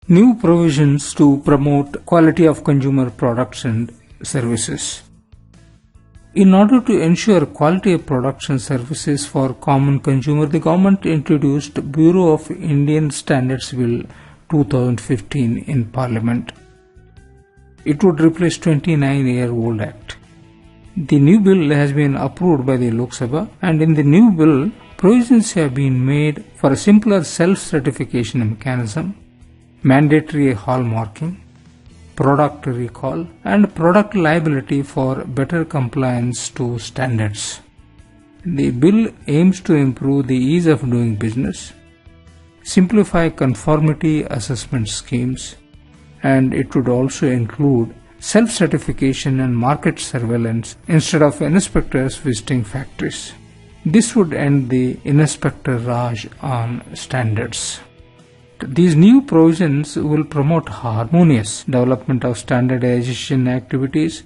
New provisions to promote quality of consumer products and services. In order to ensure quality of products and services for common consumer, the government introduced Bureau of Indian Standards Bill 2015 in Parliament. It would replace 29-year-old Act. The new bill has been approved by the Lok Sabha, and in the new bill, provisions have been made for a simpler self-certification mechanism, mandatory hallmarking, product recall, and product liability for better compliance to standards. The bill aims to improve the ease of doing business, simplify conformity assessment schemes, and it would also include self-certification and market surveillance instead of inspectors visiting factories. This would end the Inspector Raj on standards. These new provisions will promote harmonious development of standardization activities.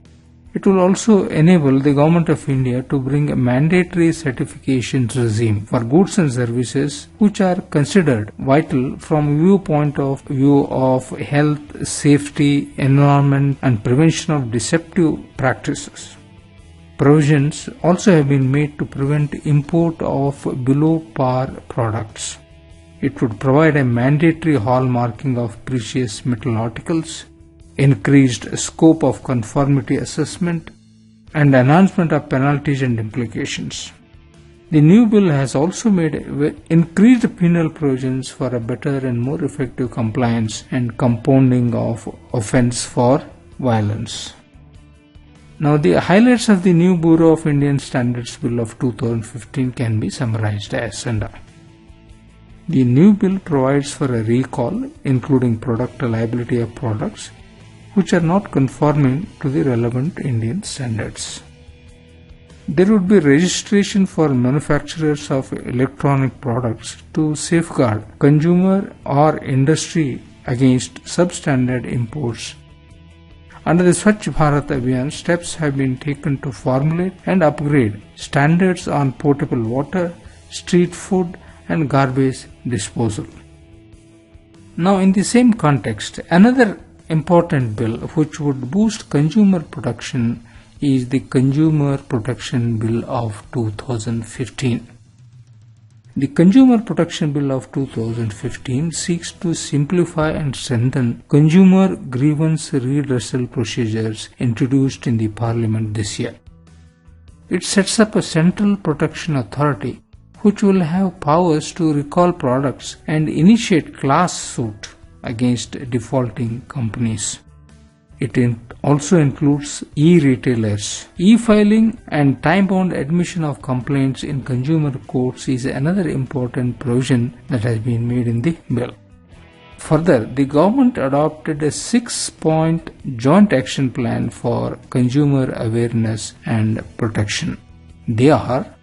It will also enable the Government of India to bring a mandatory certification regime for goods and services which are considered vital from view of health, safety, environment, and prevention of deceptive practices. Provisions also have been made to prevent import of below par products. It would provide a mandatory hallmarking of precious metal articles, increased scope of conformity assessment, and enhancement of penalties and implications. The new bill has also made increased penal provisions for a better and more effective compliance and compounding of offence for violence. Now, the highlights of the new Bureau of Indian Standards Bill of 2015 can be summarized as under. The new bill provides for a recall, including product liability of products which are not conforming to the relevant Indian standards. There would be registration for manufacturers of electronic products to safeguard consumer or industry against substandard imports. Under the Swachh Bharat Abhiyan, steps have been taken to formulate and upgrade standards on potable water, street food, and garbage disposal. Now, in the same context, another important bill which would boost consumer protection is the Consumer Protection Bill of 2015. The Consumer Protection Bill of 2015 seeks to simplify and strengthen consumer grievance redressal procedures introduced in the Parliament this year. It sets up a central protection authority which will have powers to recall products and initiate class suit against defaulting companies. It also includes e-retailers. E-filing and time-bound admission of complaints in consumer courts is another important provision that has been made in the bill. Further, the government adopted a 6-point joint action plan for consumer awareness and protection. They are: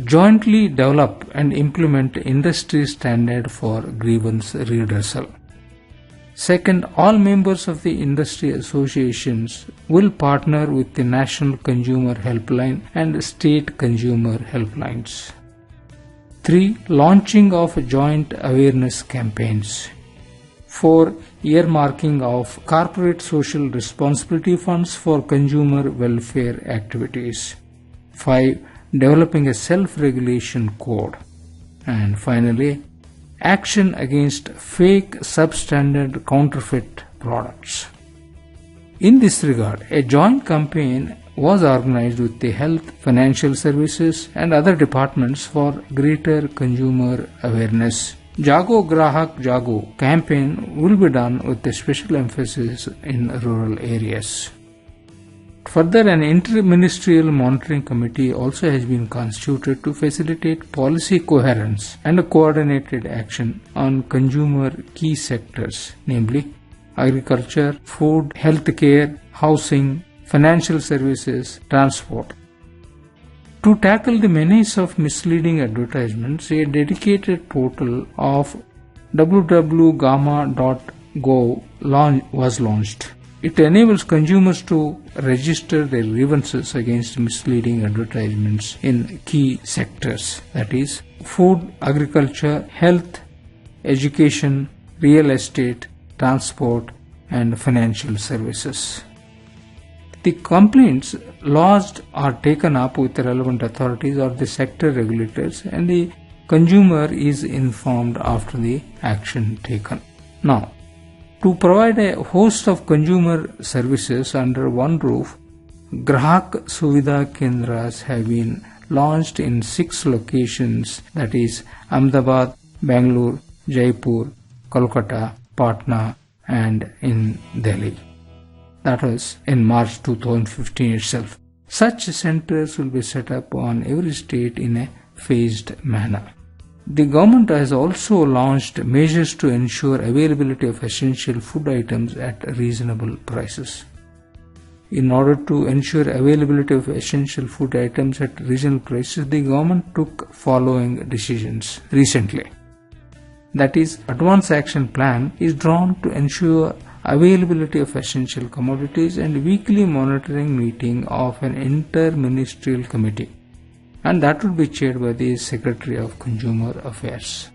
jointly develop and implement industry standard for grievance redressal. Second, all members of the industry associations will partner with the National Consumer Helpline and state consumer helplines. 3. Launching of joint awareness campaigns. 4. Earmarking of corporate social responsibility funds for consumer welfare activities. 5. Developing a self-regulation code. And finally, action against fake substandard counterfeit products. In this regard, a joint campaign was organized with the health, financial services and other departments for greater consumer awareness. Jago Grahak Jago campaign will be done with a special emphasis in rural areas. Further, an inter-ministerial monitoring committee also has been constituted to facilitate policy coherence and coordinated action on consumer key sectors, namely agriculture, food, healthcare, housing, financial services, transport. To tackle the menace of misleading advertisements, a dedicated portal of www.gama.gov was launched. It enables consumers to register their grievances against misleading advertisements in key sectors, that is, food, agriculture, health, education, real estate, transport, and financial services. The complaints lodged are taken up with the relevant authorities or the sector regulators, and the consumer is informed after the action taken. Now, to provide a host of consumer services under one roof, Grahak Suvidha Kendras have been launched in 6 locations, that is Ahmedabad, Bangalore, Jaipur, Kolkata, Patna, and in Delhi. That was in March 2015 itself. Such centers will be set up on every state in a phased manner. The government has also launched measures to ensure availability of essential food items at reasonable prices. In order to ensure availability of essential food items at reasonable prices, the government took following decisions recently. That is, Advance Action Plan is drawn to ensure availability of essential commodities and weekly monitoring meeting of an inter-ministerial committee, and that would be chaired by the Secretary of Consumer Affairs.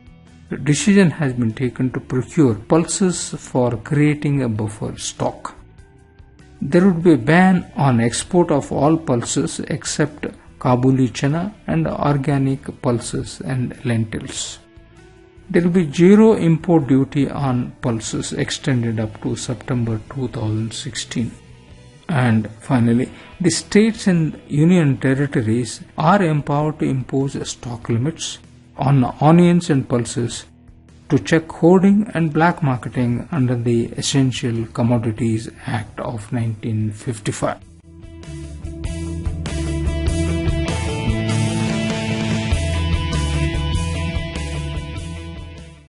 The decision has been taken to procure pulses for creating a buffer stock. There would be a ban on export of all pulses except Kabuli chana and organic pulses and lentils. There will be zero import duty on pulses extended up to September 2016. And finally, the states and union territories are empowered to impose stock limits on onions and pulses to check hoarding and black marketing under the Essential Commodities Act of 1955.